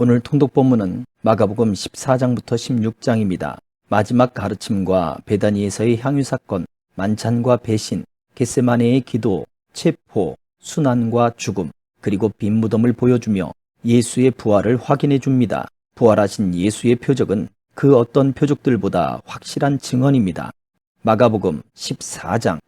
오늘 통독 본문은 마가복음 14장부터 16장입니다. 마지막 가르침과 베다니에서의 향유 사건, 만찬과 배신, 겟세마네의 기도, 체포, 순환과 죽음, 그리고 빈 무덤을 보여주며 예수의 부활을 확인해 줍니다. 부활하신 예수의 표적은 그 어떤 표적들보다 확실한 증언입니다. 마가복음 14장,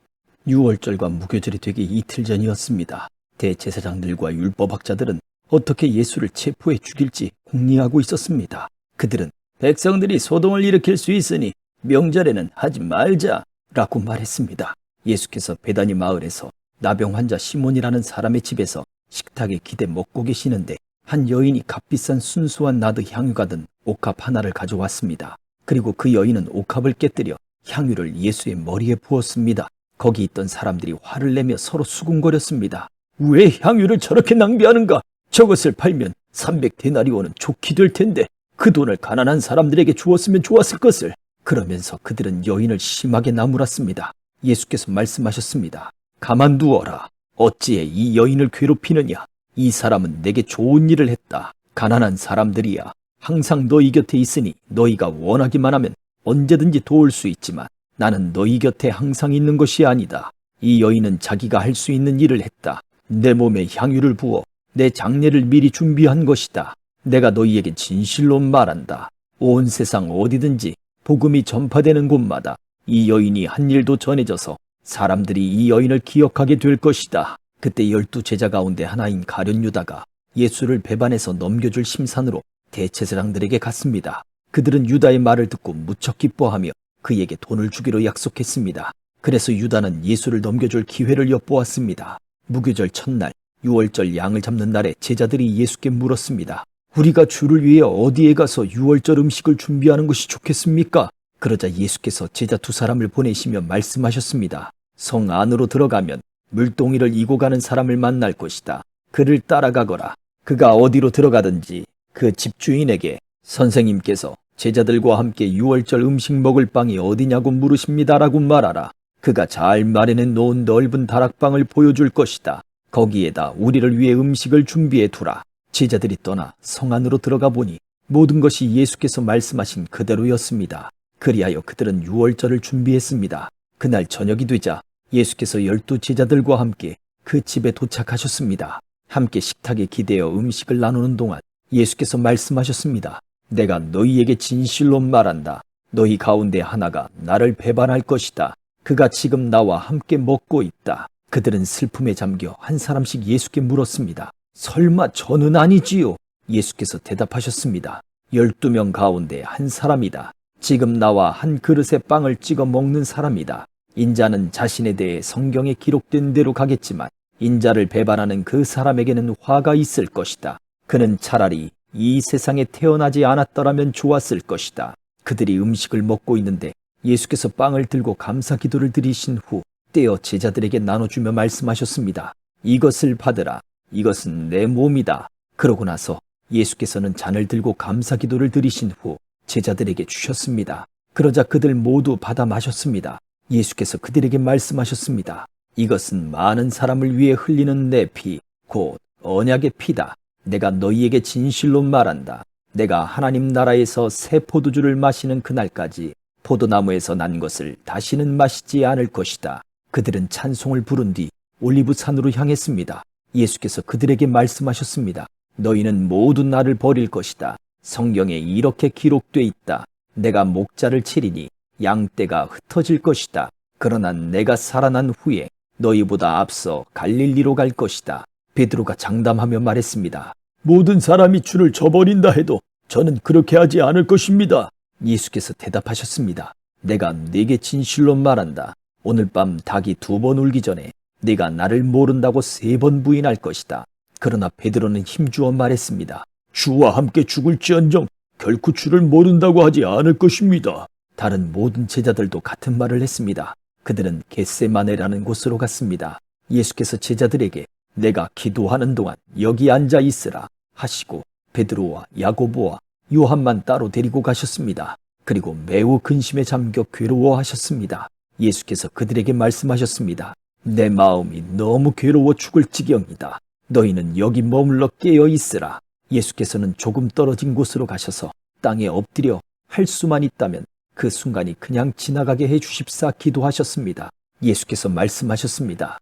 6월절과 무교절이 되기 이틀 전이었습니다. 대제사장들과 율법학자들은 어떻게 예수를 체포해 죽일지 궁리하고 있었습니다. 그들은 백성들이 소동을 일으킬 수 있으니 명절에는 하지 말자 라고 말했습니다. 예수께서 베다니 마을에서 나병 환자 시몬이라는 사람의 집에서 식탁에 기대 먹고 계시는데 한 여인이 값비싼 순수한 나드 향유가 든 옥합 하나를 가져왔습니다. 그리고 그 여인은 옥합을 깨뜨려 향유를 예수의 머리에 부었습니다. 거기 있던 사람들이 화를 내며 서로 수군거렸습니다. 왜 향유를 저렇게 낭비하는가? 저것을 팔면 300데나리온은 좋게 될 텐데 그 돈을 가난한 사람들에게 주었으면 좋았을 것을. 그러면서 그들은 여인을 심하게 나무랐습니다. 예수께서 말씀하셨습니다. 가만두어라. 어찌해 이 여인을 괴롭히느냐? 이 사람은 내게 좋은 일을 했다. 가난한 사람들이야. 항상 너희 곁에 있으니 너희가 원하기만 하면 언제든지 도울 수 있지만 나는 너희 곁에 항상 있는 것이 아니다. 이 여인은 자기가 할 수 있는 일을 했다. 내 몸에 향유를 부어 내 장례를 미리 준비한 것이다. 내가 너희에게 진실로 말한다. 온 세상 어디든지 복음이 전파되는 곳마다 이 여인이 한 일도 전해져서 사람들이 이 여인을 기억하게 될 것이다. 그때 12 제자 가운데 하나인 가룟 유다가 예수를 배반해서 넘겨줄 심산으로 대제사장들에게 갔습니다. 그들은 유다의 말을 듣고 무척 기뻐하며 그에게 돈을 주기로 약속했습니다. 그래서 유다는 예수를 넘겨줄 기회를 엿보았습니다. 무교절 첫날 6월절 양을 잡는 날에 제자들이 예수께 물었습니다. 우리가 주를 위해 어디에 가서 6월절 음식을 준비하는 것이 좋겠습니까? 그러자 예수께서 제자 2사람을 보내시며 말씀하셨습니다. 성 안으로 들어가면 물동이를 이고 가는 사람을 만날 것이다. 그를 따라가거라. 그가 어디로 들어가든지 그 집주인에게 선생님께서 제자들과 함께 6월절 음식 먹을 방이 어디냐고 물으십니다라고 말하라. 그가 잘 마련해 놓은 넓은 다락방을 보여줄 것이다. 거기에다 우리를 위해 음식을 준비해 두라. 제자들이 떠나 성 안으로 들어가 보니 모든 것이 예수께서 말씀하신 그대로였습니다. 그리하여 그들은 6월절을 준비했습니다. 그날 저녁이 되자 예수께서 12 제자들과 함께 그 집에 도착하셨습니다. 함께 식탁에 기대어 음식을 나누는 동안 예수께서 말씀하셨습니다. 내가 너희에게 진실로 말한다. 너희 가운데 하나가 나를 배반할 것이다. 그가 지금 나와 함께 먹고 있다. 그들은 슬픔에 잠겨 한 사람씩 예수께 물었습니다. 설마 저는 아니지요? 예수께서 대답하셨습니다. 12명 가운데 한 사람이다. 지금 나와 한 그릇에 빵을 찍어 먹는 사람이다. 인자는 자신에 대해 성경에 기록된 대로 가겠지만 인자를 배반하는 그 사람에게는 화가 있을 것이다. 그는 차라리 이 세상에 태어나지 않았더라면 좋았을 것이다. 그들이 음식을 먹고 있는데 예수께서 빵을 들고 감사 기도를 드리신 후 떼어 제자들에게 나눠주며 말씀하셨습니다. 이것을 받으라. 이것은 내 몸이다. 그러고 나서 예수께서는 잔을 들고 감사 기도를 드리신 후 제자들에게 주셨습니다. 그러자 그들 모두 받아 마셨습니다. 예수께서 그들에게 말씀하셨습니다. 이것은 많은 사람을 위해 흘리는 내 피, 곧 언약의 피다. 내가 너희에게 진실로 말한다. 내가 하나님 나라에서 새 포도주를 마시는 그날까지 포도나무에서 난 것을 다시는 마시지 않을 것이다. 그들은 찬송을 부른 뒤 올리브산으로 향했습니다. 예수께서 그들에게 말씀하셨습니다. 너희는 모두 나를 버릴 것이다. 성경에 이렇게 기록돼 있다. 내가 목자를 치리니 양떼가 흩어질 것이다. 그러나 내가 살아난 후에 너희보다 앞서 갈릴리로 갈 것이다. 베드로가 장담하며 말했습니다. 모든 사람이 주를 저버린다 해도 저는 그렇게 하지 않을 것입니다. 예수께서 대답하셨습니다. 내가 네게 진실로 말한다. 오늘 밤 닭이 2번 울기 전에 네가 나를 모른다고 3번 부인할 것이다. 그러나 베드로는 힘주어 말했습니다. 주와 함께 죽을지언정 결코 주를 모른다고 하지 않을 것입니다. 다른 모든 제자들도 같은 말을 했습니다. 그들은 겟세마네라는 곳으로 갔습니다. 예수께서 제자들에게 내가 기도하는 동안 여기 앉아 있으라 하시고 베드로와 야고보와 요한만 따로 데리고 가셨습니다. 그리고 매우 근심에 잠겨 괴로워하셨습니다. 예수께서 그들에게 말씀하셨습니다. 내 마음이 너무 괴로워 죽을 지경이다. 너희는 여기 머물러 깨어 있으라. 예수께서는 조금 떨어진 곳으로 가셔서 땅에 엎드려 할 수만 있다면 그 순간이 그냥 지나가게 해 주십사 기도하셨습니다. 예수께서 말씀하셨습니다.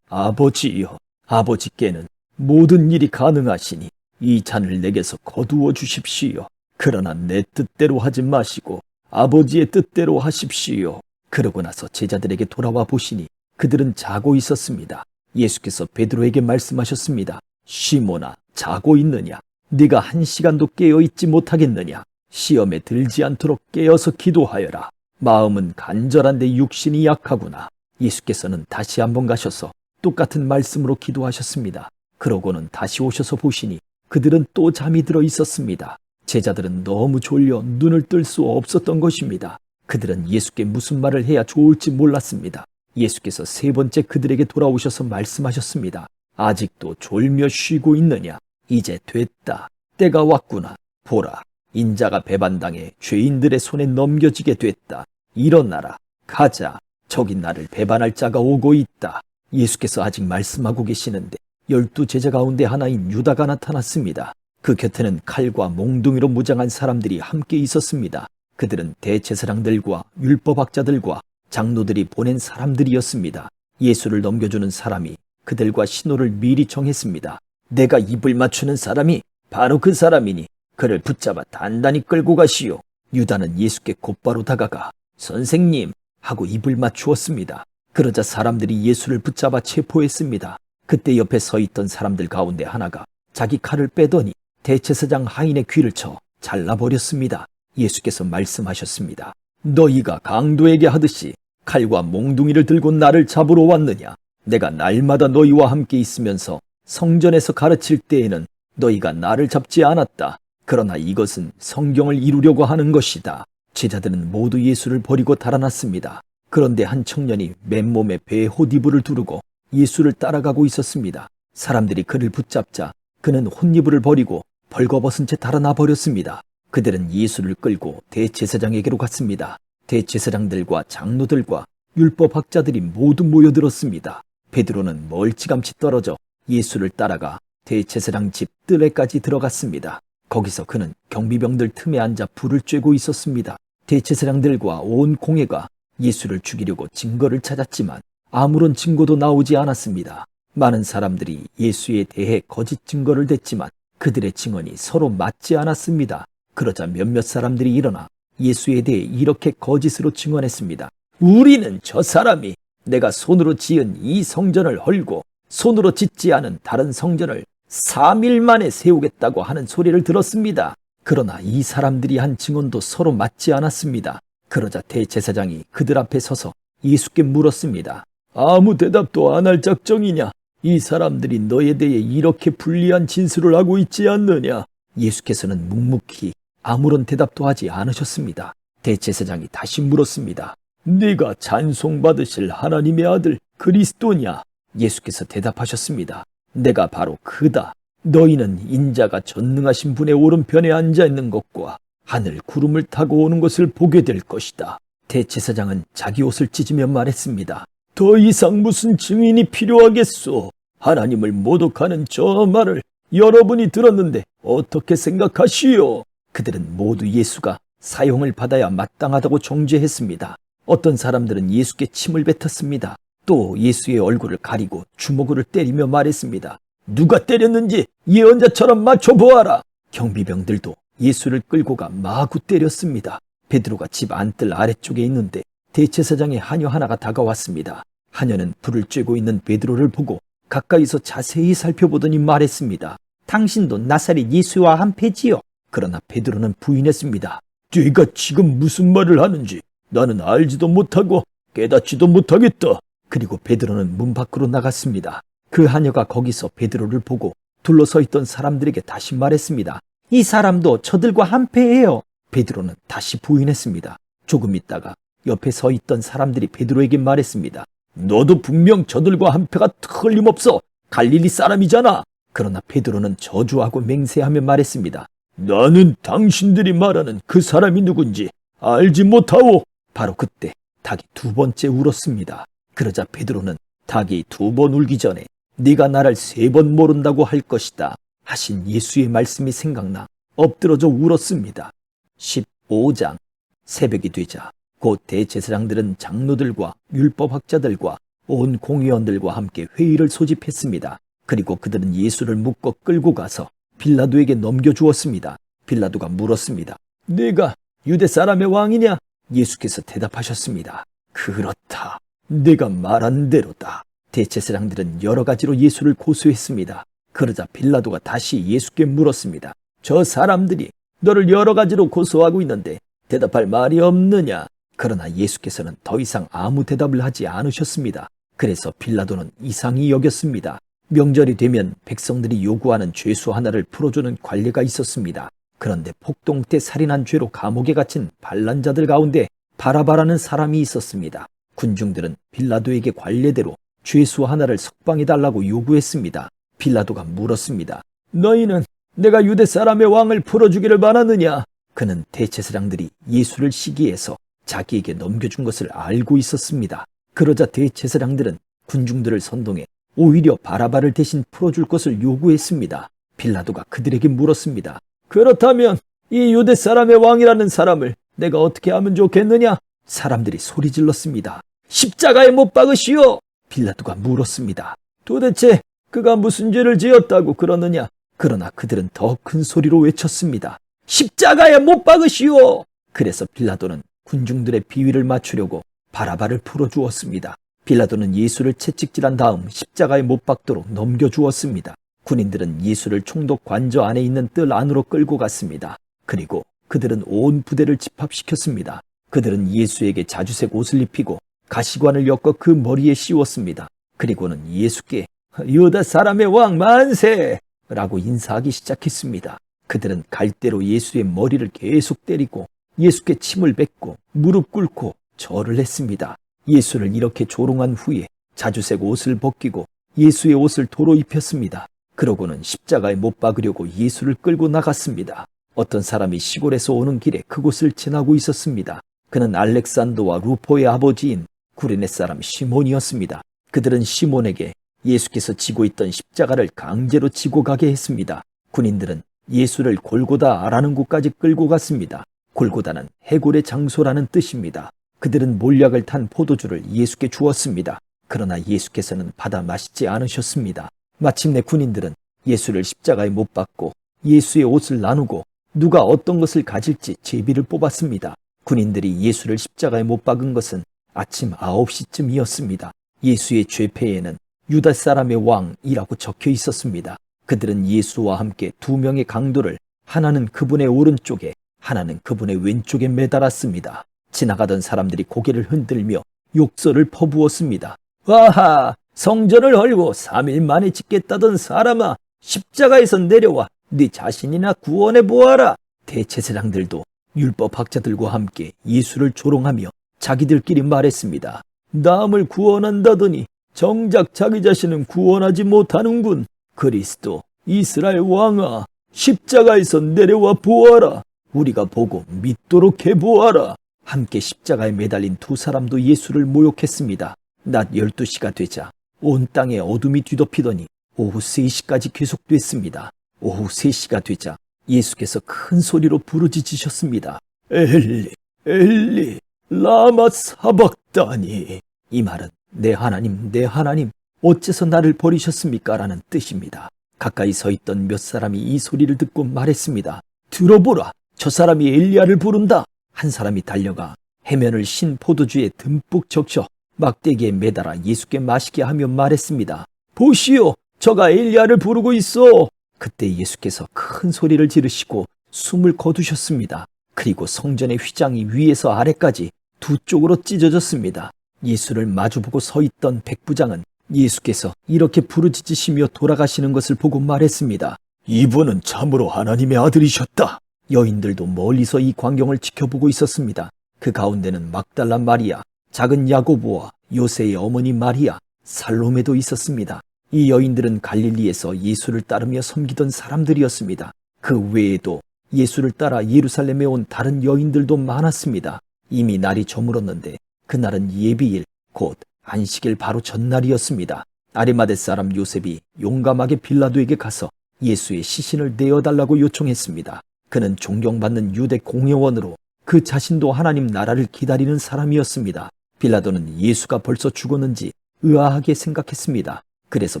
아버지여, 아버지께는 모든 일이 가능하시니 이 잔을 내게서 거두어 주십시오. 그러나 내 뜻대로 하지 마시고 아버지의 뜻대로 하십시오. 그러고 나서 제자들에게 돌아와 보시니 그들은 자고 있었습니다. 예수께서 베드로에게 말씀하셨습니다. 시몬아, 자고 있느냐? 네가 1시간도 깨어 있지 못하겠느냐? 시험에 들지 않도록 깨어서 기도하여라. 마음은 간절한데 육신이 약하구나. 예수께서는 다시 한번 가셔서 똑같은 말씀으로 기도하셨습니다. 그러고는 다시 오셔서 보시니 그들은 또 잠이 들어 있었습니다. 제자들은 너무 졸려 눈을 뜰 수 없었던 것입니다. 그들은 예수께 무슨 말을 해야 좋을지 몰랐습니다. 예수께서 3번째 그들에게 돌아오셔서 말씀하셨습니다. 아직도 졸며 쉬고 있느냐? 이제 됐다. 때가 왔구나. 보라, 인자가 배반당해 죄인들의 손에 넘겨지게 됐다. 일어나라. 가자. 저기 나를 배반할 자가 오고 있다. 예수께서 아직 말씀하고 계시는데 12 제자 가운데 하나인 유다가 나타났습니다. 그 곁에는 칼과 몽둥이로 무장한 사람들이 함께 있었습니다. 그들은 대제사장들과 율법학자들과 장로들이 보낸 사람들이었습니다. 예수를 넘겨주는 사람이 그들과 신호를 미리 정했습니다. 내가 입을 맞추는 사람이 바로 그 사람이니 그를 붙잡아 단단히 끌고 가시오. 유다는 예수께 곧바로 다가가 선생님 하고 입을 맞추었습니다. 그러자 사람들이 예수를 붙잡아 체포했습니다. 그때 옆에 서 있던 사람들 가운데 하나가 자기 칼을 빼더니 대제사장 하인의 귀를 쳐 잘라버렸습니다. 예수께서 말씀하셨습니다. 너희가 강도에게 하듯이 칼과 몽둥이를 들고 나를 잡으러 왔느냐? 내가 날마다 너희와 함께 있으면서 성전에서 가르칠 때에는 너희가 나를 잡지 않았다. 그러나 이것은 성경을 이루려고 하는 것이다. 제자들은 모두 예수를 버리고 달아났습니다. 그런데 한 청년이 맨몸에 배에 홑이불을 두르고 예수를 따라가고 있었습니다. 사람들이 그를 붙잡자 그는 홑이불을 버리고 벌거벗은 채 달아나 버렸습니다. 그들은 예수를 끌고 대제사장에게로 갔습니다. 대제사장들과 장로들과 율법학자들이 모두 모여들었습니다. 베드로는 멀찌감치 떨어져 예수를 따라가 대제사장 집 뜰에까지 들어갔습니다. 거기서 그는 경비병들 틈에 앉아 불을 쬐고 있었습니다. 대제사장들과 온 공회가 예수를 죽이려고 증거를 찾았지만 아무런 증거도 나오지 않았습니다. 많은 사람들이 예수에 대해 거짓 증거를 댔지만 그들의 증언이 서로 맞지 않았습니다. 그러자 몇몇 사람들이 일어나 예수에 대해 이렇게 거짓으로 증언했습니다. 우리는 저 사람이 내가 손으로 지은 이 성전을 헐고 손으로 짓지 않은 다른 성전을 3일 만에 세우겠다고 하는 소리를 들었습니다. 그러나 이 사람들이 한 증언도 서로 맞지 않았습니다. 그러자 대제사장이 그들 앞에 서서 예수께 물었습니다. 아무 대답도 안 할 작정이냐? 이 사람들이 너에 대해 이렇게 불리한 진술을 하고 있지 않느냐? 예수께서는 묵묵히 아무런 대답도 하지 않으셨습니다. 대제사장이 다시 물었습니다. 네가 찬송받으실 하나님의 아들 그리스도냐? 예수께서 대답하셨습니다. 내가 바로 그다. 너희는 인자가 전능하신 분의 오른편에 앉아 있는 것과 하늘 구름을 타고 오는 것을 보게 될 것이다. 대제사장은 자기 옷을 찢으며 말했습니다. 더 이상 무슨 증인이 필요하겠소? 하나님을 모독하는 저 말을 여러분이 들었는데 어떻게 생각하시오? 그들은 모두 예수가 사형을 받아야 마땅하다고 정죄했습니다. 어떤 사람들은 예수께 침을 뱉었습니다. 또 예수의 얼굴을 가리고 주먹으로 때리며 말했습니다. 누가 때렸는지 예언자처럼 맞춰보아라. 경비병들도 예수를 끌고 가 마구 때렸습니다. 베드로가 집 안뜰 아래쪽에 있는데 대제사장의 하녀 하나가 다가왔습니다. 하녀는 불을 쬐고 있는 베드로를 보고 가까이서 자세히 살펴보더니 말했습니다. 당신도 나사렛 예수와 한패지요? 그러나 베드로는 부인했습니다. 네가 지금 무슨 말을 하는지 나는 알지도 못하고 깨닫지도 못하겠다. 그리고 베드로는 문 밖으로 나갔습니다. 그 하녀가 거기서 베드로를 보고 둘러서 있던 사람들에게 다시 말했습니다. 이 사람도 저들과 한패해요. 베드로는 다시 부인했습니다. 조금 있다가 옆에 서 있던 사람들이 베드로에게 말했습니다. 너도 분명 저들과 한패가 틀림없어. 갈릴리 사람이잖아. 그러나 베드로는 저주하고 맹세하며 말했습니다. 나는 당신들이 말하는 그 사람이 누군지 알지 못하오. 바로 그때 닭이 2번째 울었습니다. 그러자 베드로는 닭이 2번 울기 전에 네가 나를 3번 모른다고 할 것이다 하신 예수의 말씀이 생각나 엎드러져 울었습니다. 15장. 새벽이 되자 곧 대제사장들은 장로들과 율법학자들과 온 공의원들과 함께 회의를 소집했습니다. 그리고 그들은 예수를 묶어 끌고 가서 빌라도에게 넘겨주었습니다. 빌라도가 물었습니다. 네가 유대 사람의 왕이냐? 예수께서 대답하셨습니다. 그렇다. 네가 말한 대로다. 대제사장들은 여러 가지로 예수를 고소했습니다. 그러자 빌라도가 다시 예수께 물었습니다. 저 사람들이 너를 여러 가지로 고소하고 있는데 대답할 말이 없느냐? 그러나 예수께서는 더 이상 아무 대답을 하지 않으셨습니다. 그래서 빌라도는 이상히 여겼습니다. 명절이 되면 백성들이 요구하는 죄수 하나를 풀어주는 관례가 있었습니다. 그런데 폭동 때 살인한 죄로 감옥에 갇힌 반란자들 가운데 바라바라는 사람이 있었습니다. 군중들은 빌라도에게 관례대로 죄수 하나를 석방해달라고 요구했습니다. 빌라도가 물었습니다. 너희는 내가 유대 사람의 왕을 풀어주기를 바라느냐? 그는 대제사장들이 예수를 시기해서 자기에게 넘겨준 것을 알고 있었습니다. 그러자 대제사장들은 군중들을 선동해 오히려 바라바를 대신 풀어줄 것을 요구했습니다. 빌라도가 그들에게 물었습니다. 그렇다면 이 유대 사람의 왕이라는 사람을 내가 어떻게 하면 좋겠느냐? 사람들이 소리질렀습니다. 십자가에 못 박으시오! 빌라도가 물었습니다. 도대체 그가 무슨 죄를 지었다고 그러느냐? 그러나 그들은 더 큰 소리로 외쳤습니다. 십자가에 못 박으시오! 그래서 빌라도는 군중들의 비위를 맞추려고 바라바를 풀어주었습니다. 빌라도는 예수를 채찍질한 다음 십자가에 못 박도록 넘겨주었습니다. 군인들은 예수를 총독 관저 안에 있는 뜰 안으로 끌고 갔습니다. 그리고 그들은 온 부대를 집합시켰습니다. 그들은 예수에게 자주색 옷을 입히고 가시관을 엮어 그 머리에 씌웠습니다. 그리고는 예수께 유다 사람의 왕 만세! 라고 인사하기 시작했습니다. 그들은 갈대로 예수의 머리를 계속 때리고 예수께 침을 뱉고 무릎 꿇고 절을 했습니다. 예수를 이렇게 조롱한 후에 자주색 옷을 벗기고 예수의 옷을 도로 입혔습니다. 그러고는 십자가에 못 박으려고 예수를 끌고 나갔습니다. 어떤 사람이 시골에서 오는 길에 그곳을 지나고 있었습니다. 그는 알렉산더와 루포의 아버지인 구레네 사람 시몬이었습니다. 그들은 시몬에게 예수께서 지고 있던 십자가를 강제로 지고 가게 했습니다. 군인들은 예수를 골고다라는 곳까지 끌고 갔습니다. 골고다는 해골의 장소라는 뜻입니다. 그들은 몰약을 탄 포도주를 예수께 주었습니다. 그러나 예수께서는 받아 마시지 않으셨습니다. 마침내 군인들은 예수를 십자가에 못 박고 예수의 옷을 나누고 누가 어떤 것을 가질지 제비를 뽑았습니다. 군인들이 예수를 십자가에 못 박은 것은 아침 9시쯤이었습니다. 예수의 죄패에는 유다 사람의 왕이라고 적혀 있었습니다. 그들은 예수와 함께 두 명의 강도를 하나는 그분의 오른쪽에 하나는 그분의 왼쪽에 매달았습니다. 지나가던 사람들이 고개를 흔들며 욕설을 퍼부었습니다. 와하! 성전을 헐고 3일 만에 짓겠다던 사람아! 십자가에서 내려와 네 자신이나 구원해 보아라! 대제사장들도 율법학자들과 함께 예수를 조롱하며 자기들끼리 말했습니다. 남을 구원한다더니 정작 자기 자신은 구원하지 못하는군. 그리스도, 이스라엘 왕아, 십자가에서 내려와 보아라. 우리가 보고 믿도록 해보아라. 함께 십자가에 매달린 두 사람도 예수를 모욕했습니다. 낮 12시가 되자 온 땅에 어둠이 뒤덮이더니 오후 3시까지 계속됐습니다. 오후 3시가 되자 예수께서 큰 소리로 부르짖으셨습니다. 엘리, 엘리, 라마 사박다니. 이 말은 내 하나님, 어째서 나를 버리셨습니까? 라는 뜻입니다. 가까이 서 있던 몇 사람이 이 소리를 듣고 말했습니다. 들어보라, 저 사람이 엘리야를 부른다. 한 사람이 달려가 해면을 신 포도주에 듬뿍 적셔 막대기에 매달아 예수께 마시게 하며 말했습니다. 보시오, 저가 엘리야를 부르고 있어. 그때 예수께서 큰 소리를 지르시고 숨을 거두셨습니다. 그리고 성전의 휘장이 위에서 아래까지 두 쪽으로 찢어졌습니다. 예수를 마주보고 서 있던 백부장은 예수께서 이렇게 부르짖으시며 돌아가시는 것을 보고 말했습니다. 이분은 참으로 하나님의 아들이셨다. 여인들도 멀리서 이 광경을 지켜보고 있었습니다. 그 가운데는 막달라 마리아, 작은 야고보와 요새의 어머니 마리아, 살로메도 있었습니다. 이 여인들은 갈릴리에서 예수를 따르며 섬기던 사람들이었습니다. 그 외에도 예수를 따라 예루살렘에 온 다른 여인들도 많았습니다. 이미 날이 저물었는데 그날은 예비일, 곧 안식일 바로 전날이었습니다. 아리마대 사람 요셉이 용감하게 빌라도에게 가서 예수의 시신을 내어달라고 요청했습니다. 그는 존경받는 유대 공회원으로 그 자신도 하나님 나라를 기다리는 사람이었습니다. 빌라도는 예수가 벌써 죽었는지 의아하게 생각했습니다. 그래서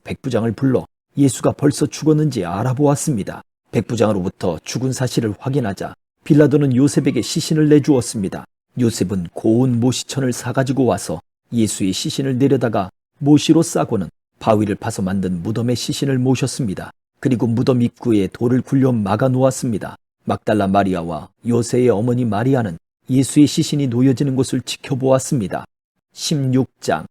백부장을 불러 예수가 벌써 죽었는지 알아보았습니다. 백부장으로부터 죽은 사실을 확인하자 빌라도는 요셉에게 시신을 내주었습니다. 요셉은 고운 모시천을 사가지고 와서 예수의 시신을 내려다가 모시로 싸고는 바위를 파서 만든 무덤에 시신을 모셨습니다. 그리고 무덤 입구에 돌을 굴려 막아 놓았습니다. 막달라 마리아와 요새의 어머니 마리아는 예수의 시신이 놓여지는 곳을 지켜보았습니다. 16장.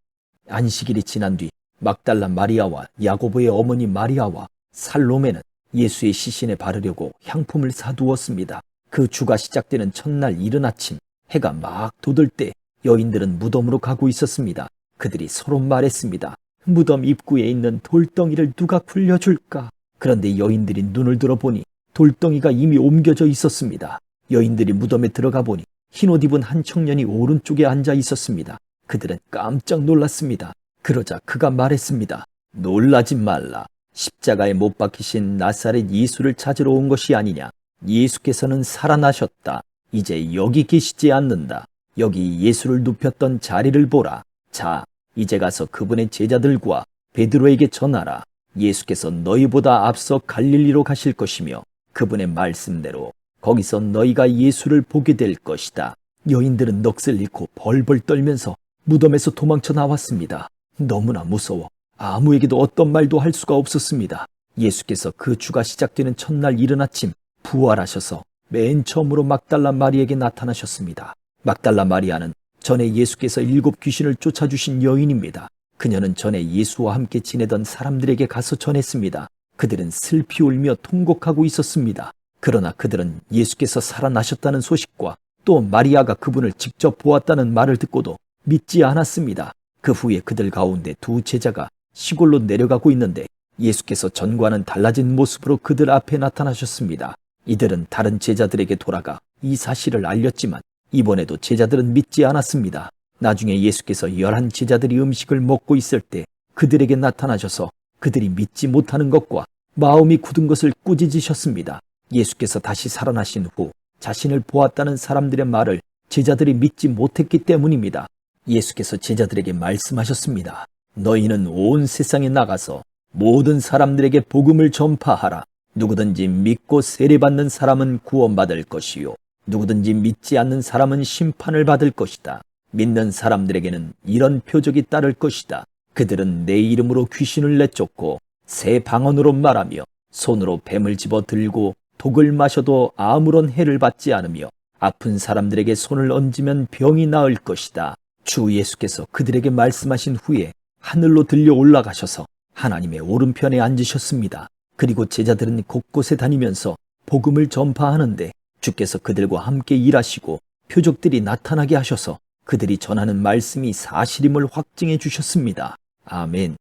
안식일이 지난 뒤 막달라 마리아와 야고보의 어머니 마리아와 살로메는 예수의 시신에 바르려고 향품을 사두었습니다. 그 주가 시작되는 첫날 이른 아침 해가 막 돋을 때 여인들은 무덤으로 가고 있었습니다. 그들이 서로 말했습니다. 무덤 입구에 있는 돌덩이를 누가 굴려줄까? 그런데 여인들이 눈을 들어보니 돌덩이가 이미 옮겨져 있었습니다. 여인들이 무덤에 들어가 보니 흰옷 입은 한 청년이 오른쪽에 앉아 있었습니다. 그들은 깜짝 놀랐습니다. 그러자 그가 말했습니다. 놀라지 말라. 십자가에 못 박히신 나사렛 예수를 찾으러 온 것이 아니냐. 예수께서는 살아나셨다. 이제 여기 계시지 않는다. 여기 예수를 눕혔던 자리를 보라. 자, 이제 가서 그분의 제자들과 베드로에게 전하라. 예수께서 너희보다 앞서 갈릴리로 가실 것이며 그분의 말씀대로 거기서 너희가 예수를 보게 될 것이다. 여인들은 넋을 잃고 벌벌 떨면서 무덤에서 도망쳐 나왔습니다. 너무나 무서워 아무에게도 어떤 말도 할 수가 없었습니다. 예수께서 그 주가 시작되는 첫날 이른 아침 부활하셔서 맨 처음으로 막달라 마리에게 나타나셨습니다. 막달라 마리아는 전에 예수께서 7 귀신을 쫓아주신 여인입니다. 그녀는 전에 예수와 함께 지내던 사람들에게 가서 전했습니다. 그들은 슬피 울며 통곡하고 있었습니다. 그러나 그들은 예수께서 살아나셨다는 소식과 또 마리아가 그분을 직접 보았다는 말을 듣고도 믿지 않았습니다. 그 후에 그들 가운데 2 제자가 시골로 내려가고 있는데 예수께서 전과는 달라진 모습으로 그들 앞에 나타나셨습니다. 이들은 다른 제자들에게 돌아가 이 사실을 알렸지만 이번에도 제자들은 믿지 않았습니다. 나중에 예수께서 11 제자들이 음식을 먹고 있을 때 그들에게 나타나셔서 그들이 믿지 못하는 것과 마음이 굳은 것을 꾸짖으셨습니다. 예수께서 다시 살아나신 후 자신을 보았다는 사람들의 말을 제자들이 믿지 못했기 때문입니다. 예수께서 제자들에게 말씀하셨습니다. 너희는 온 세상에 나가서 모든 사람들에게 복음을 전파하라. 누구든지 믿고 세례받는 사람은 구원받을 것이요 누구든지 믿지 않는 사람은 심판을 받을 것이다. 믿는 사람들에게는 이런 표적이 따를 것이다. 그들은 내 이름으로 귀신을 내쫓고 새 방언으로 말하며 손으로 뱀을 집어 들고 독을 마셔도 아무런 해를 받지 않으며 아픈 사람들에게 손을 얹으면 병이 나을 것이다. 주 예수께서 그들에게 말씀하신 후에 하늘로 들려 올라가셔서 하나님의 오른편에 앉으셨습니다. 그리고 제자들은 곳곳에 다니면서 복음을 전파하는데 주께서 그들과 함께 일하시고 표적들이 나타나게 하셔서 그들이 전하는 말씀이 사실임을 확증해 주셨습니다. 아멘.